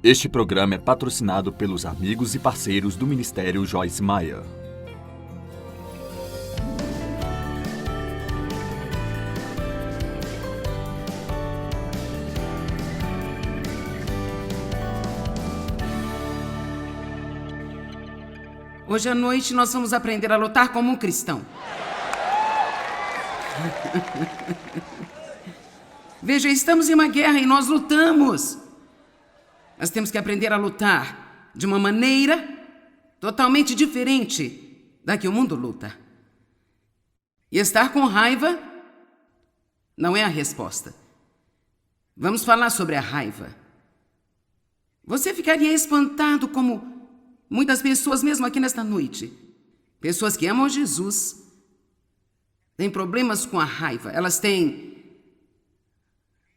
Este programa é patrocinado pelos amigos e parceiros do Ministério Joyce Meyer. Hoje à noite nós vamos aprender a lutar como um cristão. Veja, estamos em uma guerra e nós lutamos. Nós temos que aprender a lutar de uma maneira totalmente diferente da que o mundo luta. E estar com raiva não é a resposta. Vamos falar sobre a raiva. Você ficaria espantado como muitas pessoas, mesmo aqui nesta noite, pessoas que amam Jesus, têm problemas com a raiva. Elas têm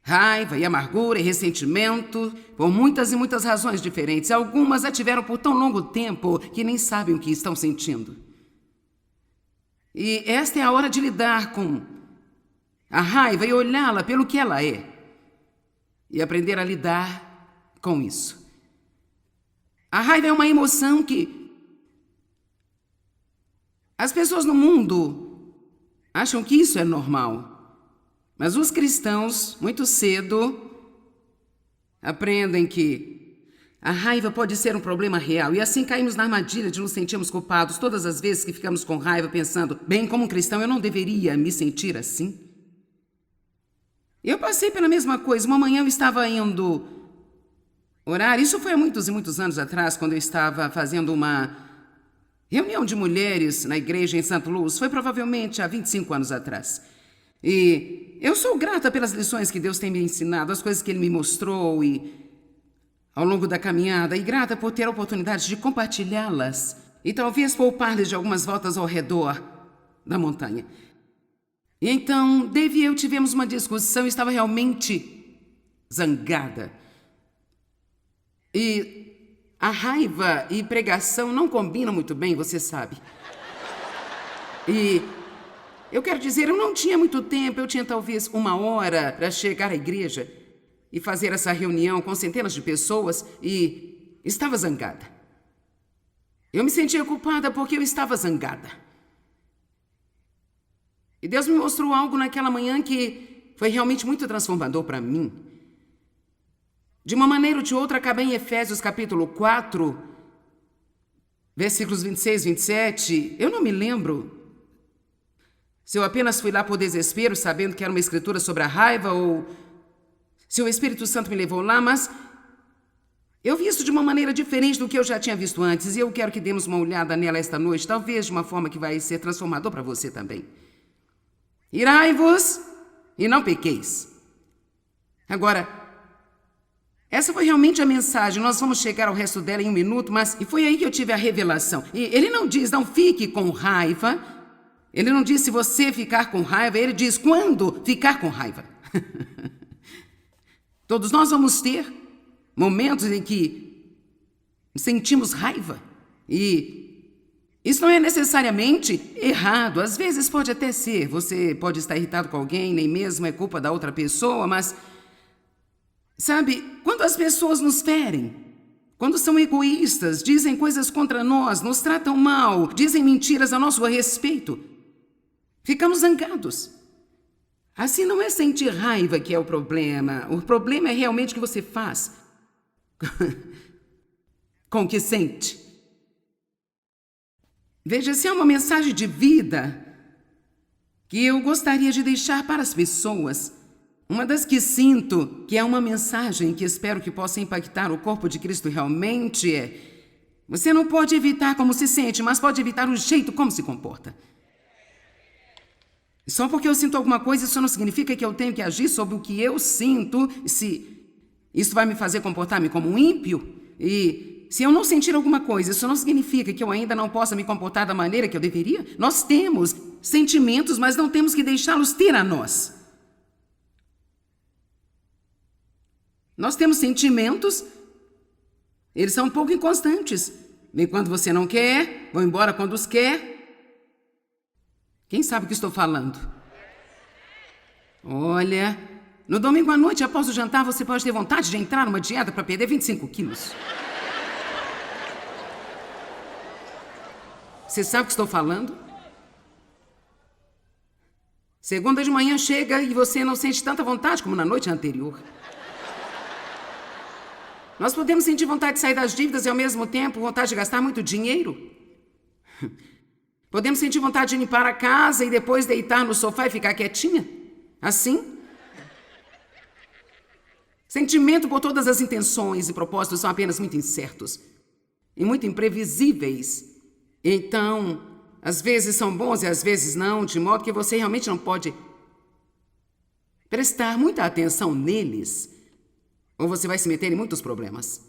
raiva e amargura e ressentimento por muitas e muitas razões diferentes. Algumas a tiveram por tão longo tempo que nem sabem o que estão sentindo. E esta é a hora de lidar com a raiva e olhá-la pelo que ela é. E aprender a lidar com isso. A raiva é uma emoção que as pessoas no mundo acham que isso é normal. Mas os cristãos, muito cedo, aprendem que a raiva pode ser um problema real. E assim caímos na armadilha de nos sentirmos culpados todas as vezes que ficamos com raiva, pensando, bem, como um cristão eu não deveria me sentir assim. Eu passei pela mesma coisa. Uma manhã eu estava indo orar. Isso foi há muitos e muitos anos atrás, quando eu estava fazendo uma reunião de mulheres na igreja em St. Louis. Foi provavelmente há 25 anos atrás. E eu sou grata pelas lições que Deus tem me ensinado, as coisas que Ele me mostrou ao longo da caminhada, e grata por ter a oportunidade de compartilhá-las e talvez poupar-lhes de algumas voltas ao redor da montanha. E então, Dave e eu tivemos uma discussão e estava realmente zangada. E a raiva e pregação não combinam muito bem, você sabe. E eu quero dizer, eu não tinha muito tempo, eu tinha talvez 1 hora para chegar à igreja e fazer essa reunião com centenas de pessoas e estava zangada. Eu me sentia culpada porque eu estava zangada. E Deus me mostrou algo naquela manhã que foi realmente muito transformador para mim. De uma maneira ou de outra, acabei em Efésios capítulo 4, versículos 26 e 27. Eu não me lembro se eu apenas fui lá por desespero, sabendo que era uma escritura sobre a raiva, ou se o Espírito Santo me levou lá, mas eu vi isso de uma maneira diferente do que eu já tinha visto antes, e eu quero que demos uma olhada nela esta noite, talvez de uma forma que vai ser transformador para você também. Irai-vos e não pequeis. Agora, essa foi realmente a mensagem. Nós vamos chegar ao resto dela em 1 minuto, e foi aí que eu tive a revelação. E ele não diz, não fique com raiva. Ele não diz se você ficar com raiva, ele diz quando ficar com raiva. Todos nós vamos ter momentos em que sentimos raiva. E isso não é necessariamente errado. Às vezes pode até ser. Você pode estar irritado com alguém, nem mesmo é culpa da outra pessoa, mas sabe, quando as pessoas nos ferem, quando são egoístas, dizem coisas contra nós, nos tratam mal, dizem mentiras a nosso respeito, ficamos zangados. Assim não é sentir raiva que é o problema. O problema é realmente o que você faz com o que sente. Veja, se é uma mensagem de vida que eu gostaria de deixar para as pessoas, uma das que sinto que é uma mensagem que espero que possa impactar o corpo de Cristo realmente é: você não pode evitar como se sente, mas pode evitar o jeito como se comporta. Só porque eu sinto alguma coisa, isso não significa que eu tenho que agir sobre o que eu sinto, se isso vai me fazer comportar-me como um ímpio. E se eu não sentir alguma coisa, isso não significa que eu ainda não possa me comportar da maneira que eu deveria. Nós temos sentimentos, mas não temos que deixá-los ter a nós. Nós temos sentimentos, eles são um pouco inconstantes. Vem quando você não quer, vão embora quando os quer. Quem sabe o que estou falando? Olha, No domingo à noite, após o jantar, você pode ter vontade de entrar numa dieta para perder 25 quilos. Você sabe o que estou falando? Segunda de manhã chega e você não sente tanta vontade como na noite anterior. Nós podemos sentir vontade de sair das dívidas e, ao mesmo tempo, vontade de gastar muito dinheiro. Podemos sentir vontade de limpar a casa e depois deitar no sofá e ficar quietinha. Assim. Sentimento por todas as intenções e propósitos são apenas muito incertos e muito imprevisíveis. Então, às vezes são bons e às vezes não, de modo que você realmente não pode prestar muita atenção neles, ou você vai se meter em muitos problemas.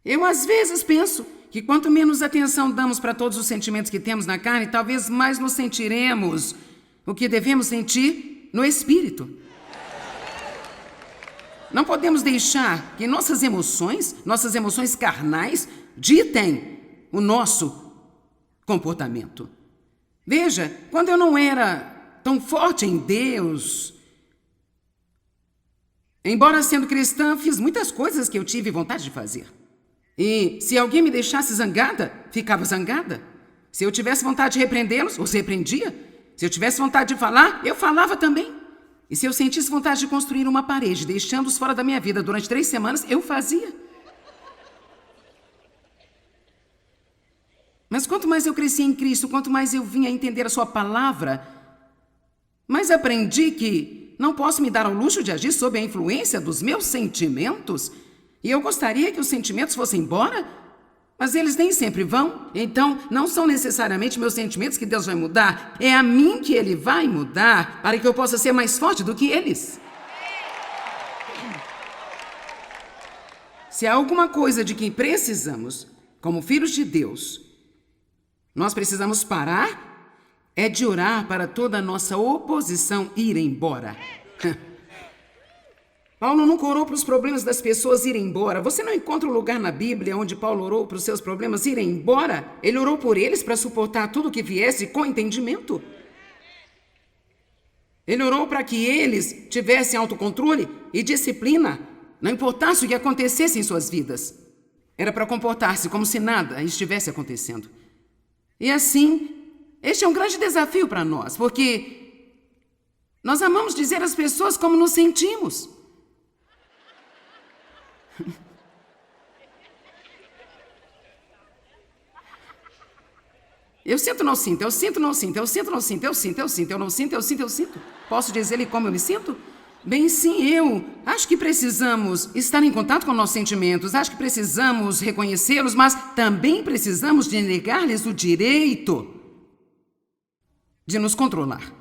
Eu, às vezes, penso que quanto menos atenção damos para todos os sentimentos que temos na carne, talvez mais nos sentiremos o que devemos sentir no espírito. Não podemos deixar que nossas emoções carnais, ditem o nosso comportamento. Veja, quando eu não era tão forte em Deus, embora sendo cristã, fiz muitas coisas que eu tive vontade de fazer. E se alguém me deixasse zangada, ficava zangada. Se eu tivesse vontade de repreendê-los, os repreendia. Se eu tivesse vontade de falar, eu falava também. E se eu sentisse vontade de construir uma parede, deixando-os fora da minha vida durante 3 semanas, eu fazia. Mas quanto mais eu cresci em Cristo, quanto mais eu vinha a entender a sua palavra, mais aprendi que não posso me dar ao luxo de agir sob a influência dos meus sentimentos. E eu gostaria que os sentimentos fossem embora, mas eles nem sempre vão. Então, não são necessariamente meus sentimentos que Deus vai mudar. É a mim que Ele vai mudar para que eu possa ser mais forte do que eles. Se há alguma coisa de que precisamos, como filhos de Deus, nós precisamos parar é de orar para toda a nossa oposição ir embora. Paulo nunca orou para os problemas das pessoas irem embora. Você não encontra um lugar na Bíblia onde Paulo orou para os seus problemas irem embora? Ele orou por eles para suportar tudo que viesse com entendimento. Ele orou para que eles tivessem autocontrole e disciplina, não importasse o que acontecesse em suas vidas. Era para comportar-se como se nada estivesse acontecendo. E assim, este é um grande desafio para nós, porque nós amamos dizer às pessoas como nos sentimos. Eu sinto, não sinto, eu sinto, não sinto, eu sinto, não sinto, eu sinto, eu sinto, eu não sinto, eu sinto, eu sinto. Posso dizer-lhe como eu me sinto? Bem, sim, eu acho que precisamos estar em contato com nossos sentimentos, acho que precisamos reconhecê-los, mas também precisamos de negar-lhes o direito de nos controlar.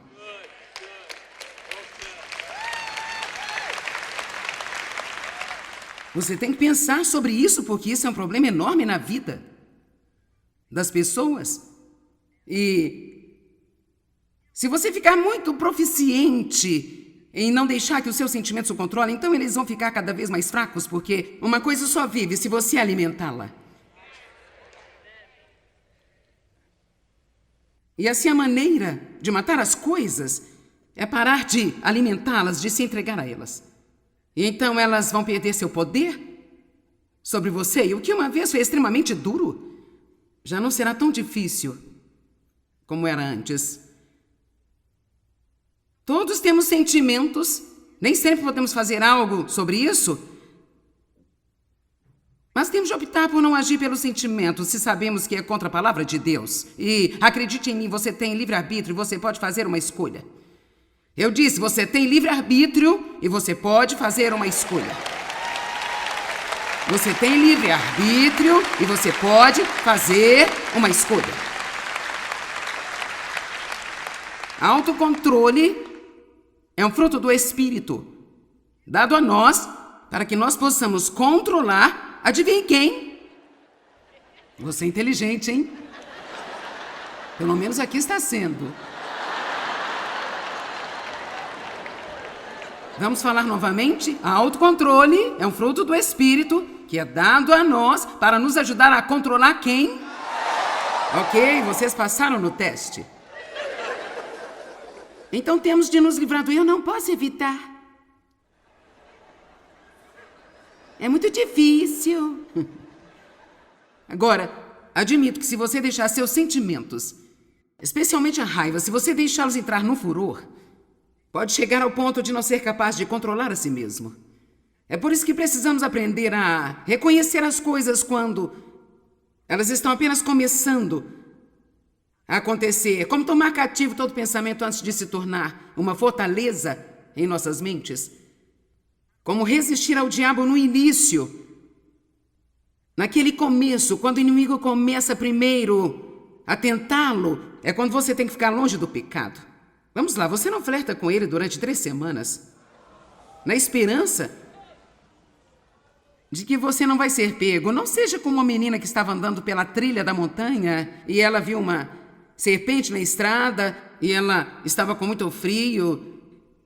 Você tem que pensar sobre isso, porque isso é um problema enorme na vida das pessoas. E se você ficar muito proficiente em não deixar que os seus sentimentos o controlem, então eles vão ficar cada vez mais fracos, porque uma coisa só vive se você alimentá-la. E assim a maneira de matar as coisas é parar de alimentá-las, de se entregar a elas. E então elas vão perder seu poder sobre você. E o que uma vez foi extremamente duro, já não será tão difícil como era antes. Todos temos sentimentos, nem sempre podemos fazer algo sobre isso, mas temos de optar por não agir pelos sentimentos se sabemos que é contra a palavra de Deus. E acredite em mim, você tem livre-arbítrio e você pode fazer uma escolha. Eu disse, você tem livre-arbítrio e você pode fazer uma escolha. Você tem livre-arbítrio e você pode fazer uma escolha. Autocontrole é um fruto do Espírito, dado a nós para que nós possamos controlar, adivinhe quem? Você é inteligente, hein? Pelo menos aqui está sendo. Vamos falar novamente? Autocontrole é um fruto do Espírito que é dado a nós para nos ajudar a controlar quem? Ok, vocês passaram no teste. Então temos de nos livrar do eu não posso evitar. É muito difícil. Agora, admito que se você deixar seus sentimentos, especialmente a raiva, se você deixá-los entrar no furor, pode chegar ao ponto de não ser capaz de controlar a si mesmo. É por isso que precisamos aprender a reconhecer as coisas quando elas estão apenas começando a acontecer. Como tomar cativo todo pensamento antes de se tornar uma fortaleza em nossas mentes. Como resistir ao diabo no início. Naquele começo, quando o inimigo começa primeiro a tentá-lo, é quando você tem que ficar longe do pecado. Vamos lá, você não flerta com ele durante 3 semanas, na esperança de que você não vai ser pego. Não seja como uma menina que estava andando pela trilha da montanha e ela viu uma serpente na estrada e ela estava com muito frio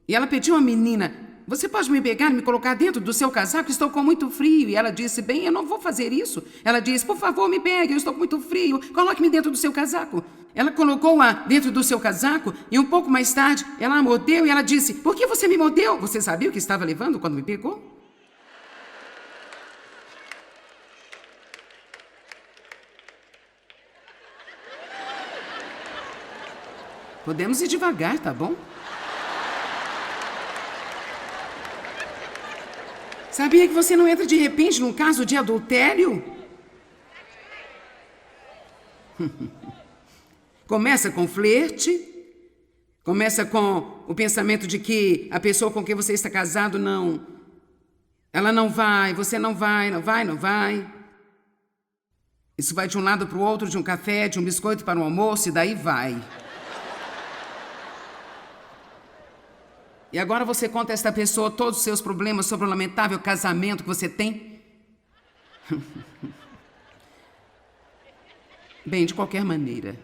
e ela pediu à menina: você pode me pegar e me colocar dentro do seu casaco? Estou com muito frio. E ela disse: bem, eu não vou fazer isso. Ela disse: por favor, me pegue, eu estou com muito frio. Coloque-me dentro do seu casaco. Ela colocou-a dentro do seu casaco e um pouco mais tarde ela a mordeu e ela disse: por que você me mordeu? Você sabia o que estava levando quando me pegou? Podemos ir devagar, tá bom? Sabia que você não entra de repente num caso de adultério? Começa com flerte, começa com o pensamento de que a pessoa com quem você está casado ela não vai, você não vai. Isso vai de um lado para o outro, de um café, de um biscoito para um almoço, e daí vai. E agora você conta a esta pessoa todos os seus problemas sobre o lamentável casamento que você tem? Bem, de qualquer maneira.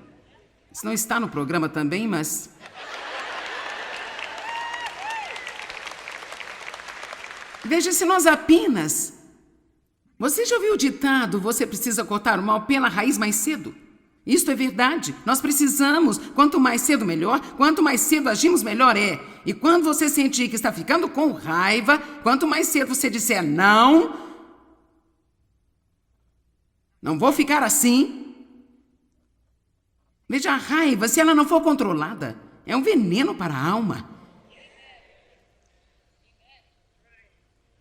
Isso não está no programa também, mas... veja se nós apenas... Você já ouviu o ditado: você precisa cortar o mal pela raiz mais cedo? Isto é verdade. Nós precisamos. Quanto mais cedo, melhor. Quanto mais cedo agimos, melhor é. E quando você sentir que está ficando com raiva, quanto mais cedo você disser não vou ficar assim. Veja, a raiva, se ela não for controlada, é um veneno para a alma.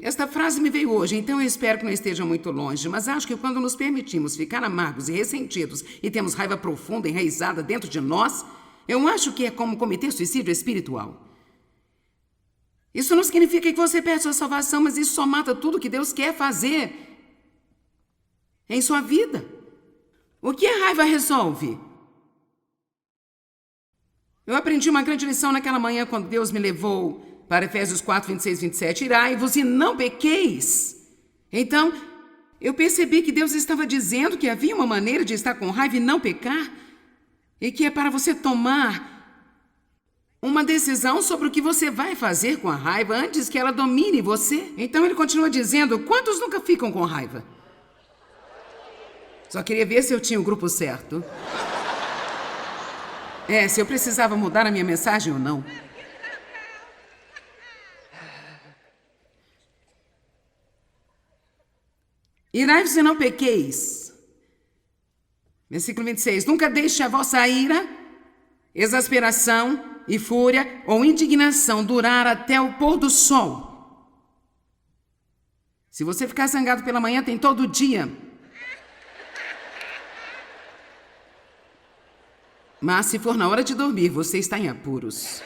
Esta frase me veio hoje, então eu espero que não esteja muito longe, mas acho que quando nos permitimos ficar amargos e ressentidos e temos raiva profunda enraizada dentro de nós, eu acho que é como cometer suicídio espiritual. Isso não significa que você perde sua salvação, mas isso só mata tudo que Deus quer fazer em sua vida. O que a raiva resolve? Eu aprendi uma grande lição naquela manhã quando Deus me levou para Efésios 4, 26, 27, irai-vos e não pequeis. Então, eu percebi que Deus estava dizendo que havia uma maneira de estar com raiva e não pecar, e que é para você tomar uma decisão sobre o que você vai fazer com a raiva antes que ela domine você. Então ele continua dizendo: quantos nunca ficam com raiva? Só queria ver se eu tinha o grupo certo. Se eu precisava mudar a minha mensagem ou não. Irai-vos e não pequeis. Versículo 26. Nunca deixe a vossa ira, exasperação e fúria ou indignação durar até o pôr do sol. Se você ficar zangado pela manhã, tem todo dia. Mas se for na hora de dormir, você está em apuros.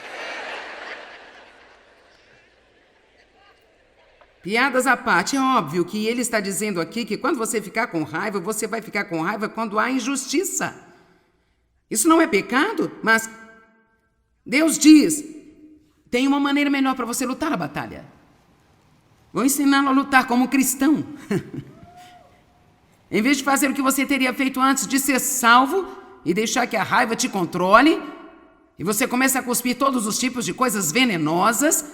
Piadas à parte, é óbvio que ele está dizendo aqui que quando você ficar com raiva, você vai ficar com raiva quando há injustiça. Isso não é pecado, mas Deus diz: tem uma maneira melhor para você lutar a batalha. Vou ensiná-lo a lutar como cristão. Em vez de fazer o que você teria feito antes de ser salvo e deixar que a raiva te controle, e você começa a cuspir todos os tipos de coisas venenosas,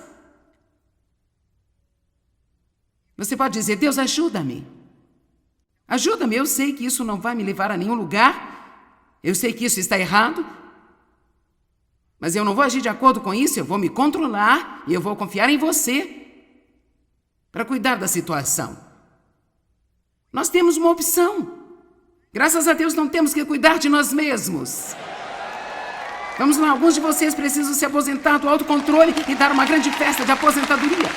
você pode dizer: Deus, ajuda-me. Ajuda-me, eu sei que isso não vai me levar a nenhum lugar. Eu sei que isso está errado. Mas eu não vou agir de acordo com isso, eu vou me controlar e eu vou confiar em você para cuidar da situação. Nós temos uma opção. Graças a Deus não temos que cuidar de nós mesmos. Vamos lá, alguns de vocês precisam se aposentar do autocontrole e dar uma grande festa de aposentadoria.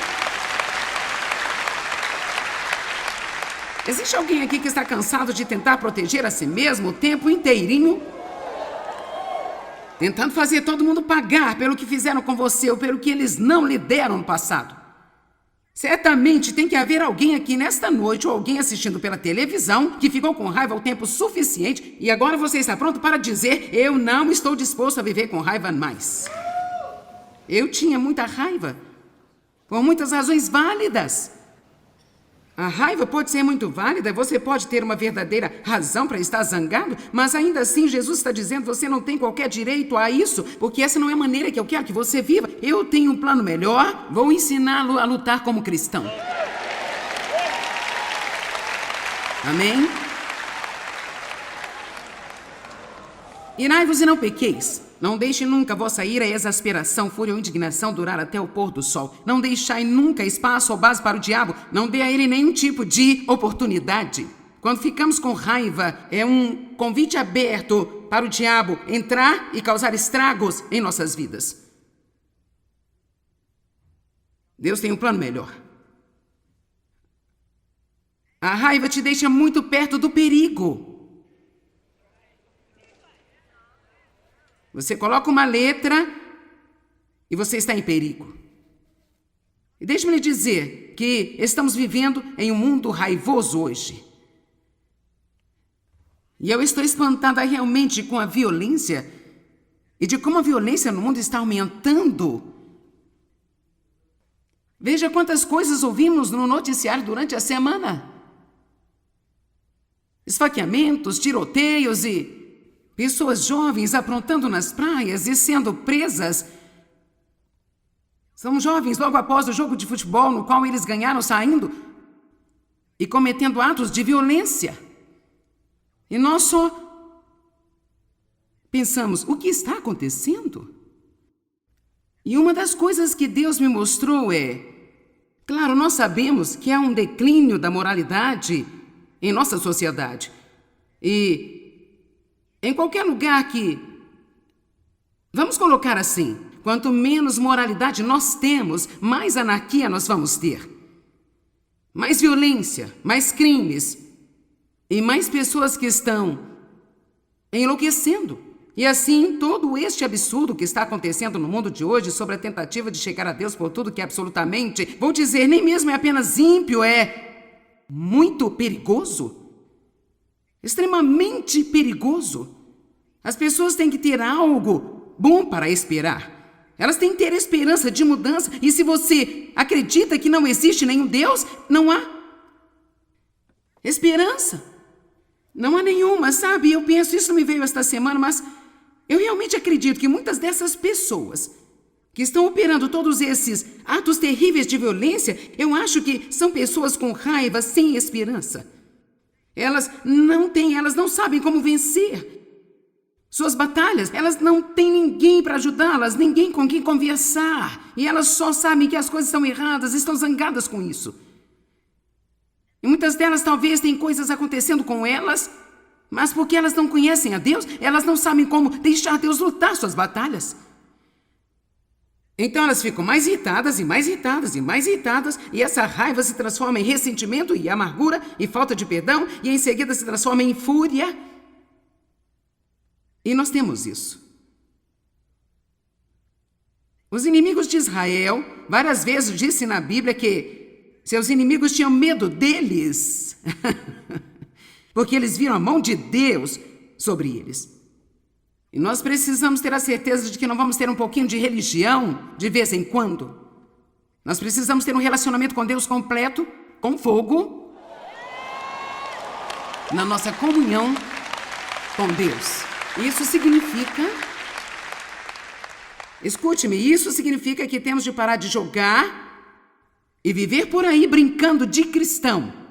Existe alguém aqui que está cansado de tentar proteger a si mesmo o tempo inteirinho? Tentando fazer todo mundo pagar pelo que fizeram com você ou pelo que eles não lhe deram no passado. Certamente tem que haver alguém aqui nesta noite ou alguém assistindo pela televisão que ficou com raiva o tempo suficiente e agora você está pronto para dizer: eu não estou disposto a viver com raiva mais. Eu tinha muita raiva, por muitas razões válidas. A raiva pode ser muito válida, você pode ter uma verdadeira razão para estar zangado, mas ainda assim Jesus está dizendo: você não tem qualquer direito a isso, porque essa não é a maneira que eu quero que você viva. Eu tenho um plano melhor, vou ensiná-lo a lutar como cristão. Amém? Irai-vos e não pequeis. Não deixe nunca vossa ira e exasperação, fúria ou indignação durar até o pôr do sol. Não deixai nunca espaço ou base para o diabo. Não dê a ele nenhum tipo de oportunidade. Quando ficamos com raiva, é um convite aberto para o diabo entrar e causar estragos em nossas vidas. Deus tem um plano melhor. A raiva te deixa muito perto do perigo. Você coloca uma letra e você está em perigo. E deixe-me lhe dizer que estamos vivendo em um mundo raivoso hoje. E eu estou espantada realmente com a violência e de como a violência no mundo está aumentando. Veja quantas coisas ouvimos no noticiário durante a semana. Esfaqueamentos, tiroteios e pessoas jovens aprontando nas praias e sendo presas. São jovens logo após o jogo de futebol no qual eles ganharam saindo e cometendo atos de violência. E nós só pensamos: o que está acontecendo? E uma das coisas que Deus me mostrou é: claro, nós sabemos que há um declínio da moralidade em nossa sociedade. E em qualquer lugar que, vamos colocar assim, quanto menos moralidade nós temos, mais anarquia nós vamos ter. Mais violência, mais crimes e mais pessoas que estão enlouquecendo. E assim, todo este absurdo que está acontecendo no mundo de hoje sobre a tentativa de chegar a Deus por tudo que é absolutamente, vou dizer, nem mesmo é apenas ímpio, é muito perigoso. Extremamente perigoso. As pessoas têm que ter algo bom para esperar. Elas têm que ter esperança de mudança. E se você acredita que não existe nenhum Deus, não há esperança. Não há nenhuma, sabe? Eu penso, isso me veio esta semana, mas eu realmente acredito que muitas dessas pessoas que estão operando todos esses atos terríveis de violência, eu acho que são pessoas com raiva, sem esperança. Elas não sabem como vencer suas batalhas. Elas não têm ninguém para ajudá-las, ninguém com quem conversar. E elas só sabem que as coisas estão erradas, estão zangadas com isso. E muitas delas talvez têm coisas acontecendo com elas, mas porque elas não conhecem a Deus, elas não sabem como deixar Deus lutar suas batalhas. Então elas ficam mais irritadas e mais irritadas e mais irritadas, e essa raiva se transforma em ressentimento e amargura e falta de perdão, e em seguida se transforma em fúria. E nós temos isso. Os inimigos de Israel, várias vezes disse na Bíblia que seus inimigos tinham medo deles, porque eles viram a mão de Deus sobre eles. E nós precisamos ter a certeza de que não vamos ter um pouquinho de religião de vez em quando. Nós precisamos ter um relacionamento com Deus completo, com fogo, na nossa comunhão com Deus. Isso significa, escute-me, isso significa que temos de parar de jogar e viver por aí brincando de cristão.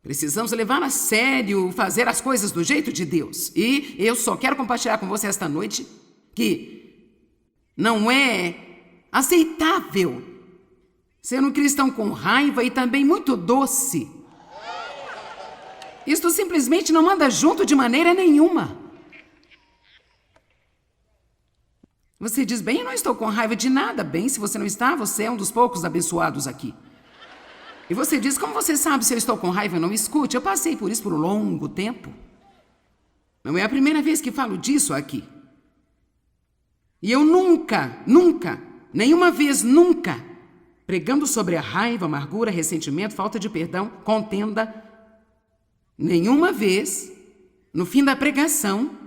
Precisamos levar a sério, fazer as coisas do jeito de Deus. E eu só quero compartilhar com você esta noite que não é aceitável ser um cristão com raiva e também muito doce. Isto simplesmente não anda junto de maneira nenhuma. Você diz, bem, eu não estou com raiva de nada. Bem, se você não está, você é um dos poucos abençoados aqui. E você diz, como você sabe se eu estou com raiva? Não escute, eu passei por isso por um longo tempo. Não é a primeira vez que falo disso aqui. E eu nunca, nenhuma vez, nunca, pregando sobre a raiva, amargura, ressentimento, falta de perdão, contenda, nenhuma vez, no fim da pregação,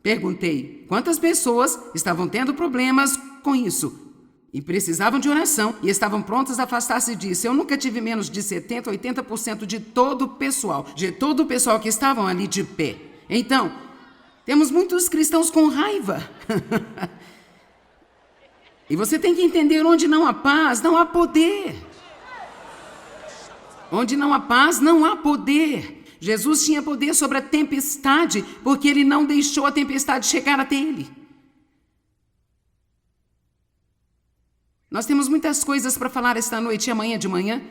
perguntei quantas pessoas estavam tendo problemas com isso e precisavam de oração e estavam prontas a afastar-se disso. Eu nunca tive menos de 70%, 80% de todo o pessoal que estavam ali de pé. Então, temos muitos cristãos com raiva. E você tem que entender, onde não há paz, não há poder. Onde não há paz, não há poder. Jesus tinha poder sobre a tempestade, porque ele não deixou a tempestade chegar até ele. Nós temos muitas coisas para falar esta noite e amanhã de manhã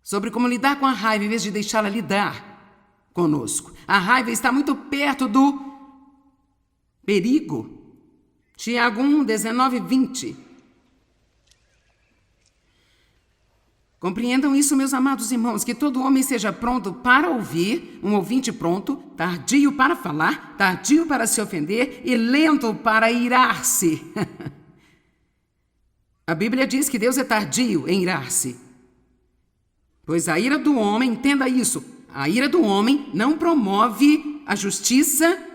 sobre como lidar com a raiva em vez de deixá-la lidar conosco. A raiva está muito perto do perigo. Tiago 1, 19 e 20. Compreendam isso, meus amados irmãos, que todo homem seja pronto para ouvir, um ouvinte pronto, tardio para falar, tardio para se ofender e lento para irar-se. A Bíblia diz que Deus é tardio em irar-se. Pois a ira do homem, entenda isso, a ira do homem não promove a justiça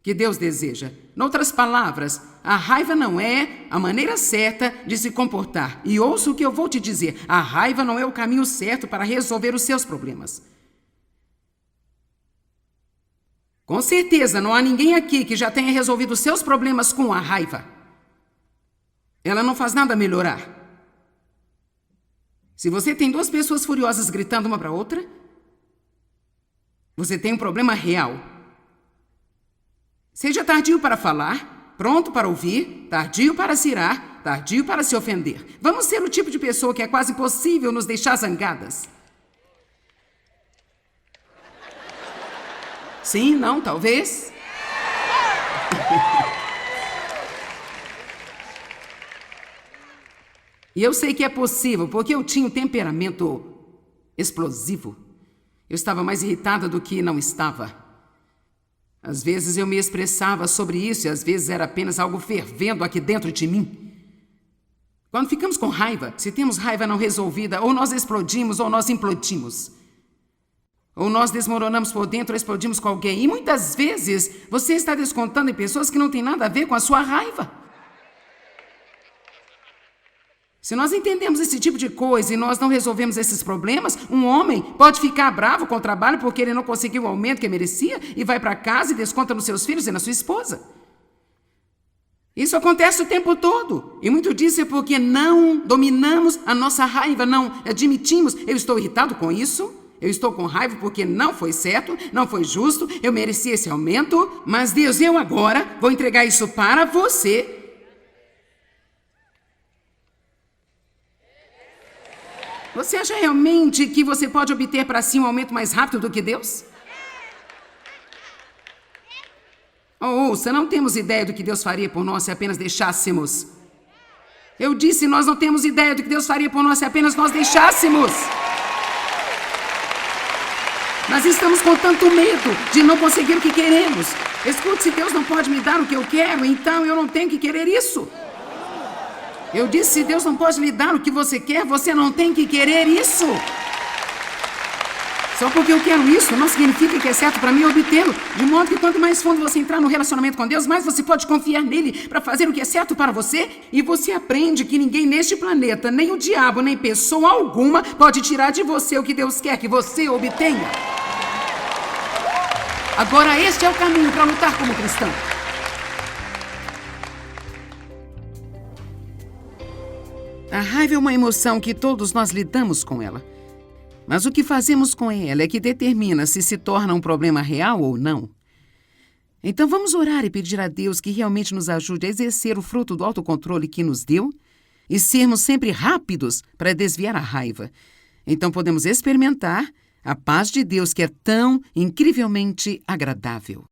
que Deus deseja. Em outras palavras, a raiva não é a maneira certa de se comportar. E ouça o que eu vou te dizer. A raiva não é o caminho certo para resolver os seus problemas. Com certeza, não há ninguém aqui que já tenha resolvido os seus problemas com a raiva. Ela não faz nada melhorar. Se você tem duas pessoas furiosas gritando uma para a outra, você tem um problema real. Seja tardio para falar, pronto para ouvir, tardio para se irar, tardio para se ofender. Vamos ser o tipo de pessoa que é quase impossível nos deixar zangadas. Sim, não, talvez. E eu sei que é possível, porque eu tinha um temperamento explosivo. Eu estava mais irritada do que não estava. Às vezes eu me expressava sobre isso e às vezes era apenas algo fervendo aqui dentro de mim. Quando ficamos com raiva, se temos raiva não resolvida, ou nós explodimos ou nós implodimos. Ou nós desmoronamos por dentro ou explodimos com alguém. E muitas vezes você está descontando em pessoas que não têm nada a ver com a sua raiva. Se nós entendemos esse tipo de coisa e nós não resolvemos esses problemas, um homem pode ficar bravo com o trabalho porque ele não conseguiu o aumento que merecia e vai para casa e desconta nos seus filhos e na sua esposa. Isso acontece o tempo todo. E muito disso é porque não dominamos a nossa raiva, não admitimos. Eu estou irritado com isso, eu estou com raiva porque não foi certo, não foi justo, eu mereci esse aumento, mas Deus, eu agora vou entregar isso para você. Você acha realmente que você pode obter para si um aumento mais rápido do que Deus? Ouça, não temos ideia do que Deus faria por nós se apenas deixássemos. Eu disse, nós não temos ideia do que Deus faria por nós se apenas nós deixássemos. Nós estamos com tanto medo de não conseguir o que queremos. Escute, se Deus não pode me dar o que eu quero, então eu não tenho que querer isso. Eu disse, se Deus não pode lhe dar o que você quer, você não tem que querer isso. Só porque eu quero isso, não significa que é certo para mim obtê-lo. De modo que quanto mais fundo você entrar no relacionamento com Deus, mais você pode confiar nele para fazer o que é certo para você. E você aprende que ninguém neste planeta, nem o diabo, nem pessoa alguma, pode tirar de você o que Deus quer que você obtenha. Agora, este é o caminho para lutar como cristão. A raiva é uma emoção que todos nós lidamos com ela. Mas o que fazemos com ela é que determina se torna um problema real ou não. Então vamos orar e pedir a Deus que realmente nos ajude a exercer o fruto do autocontrole que nos deu e sermos sempre rápidos para desviar a raiva. então podemos experimentar a paz de Deus que é tão incrivelmente agradável.